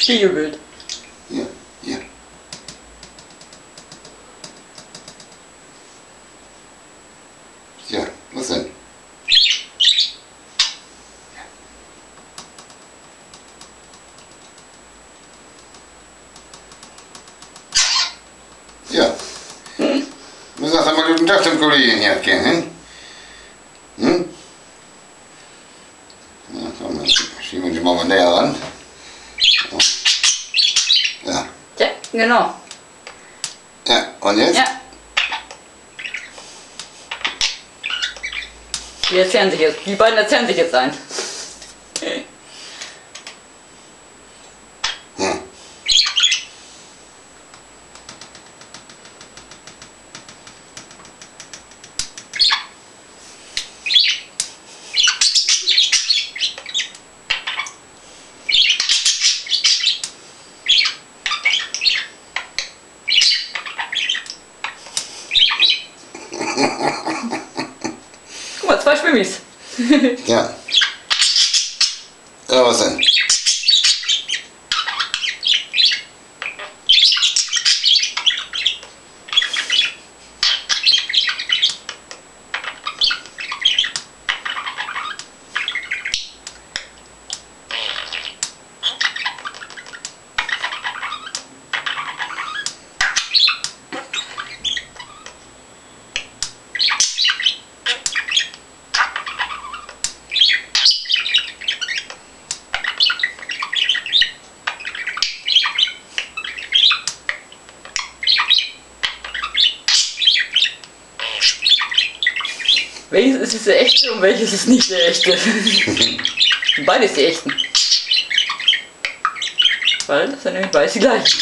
Spiegelbild. Hier, hier. Ja, was denn? Ja. Du sagst einmal guten Tag dem Kollegen hier, hm? Hm? Na komm, dann schieben wir dich mal näher ran. Ja. Ja, genau. Ja, und jetzt? Ja. Die beiden erzählen sich jetzt ein. Hm. Guck mal, 2 Schwimmis. Ja. Ja, was denn? Welches ist der echte und welches ist nicht der echte? Beides die echten. Weil das sind nämlich beides die gleichen.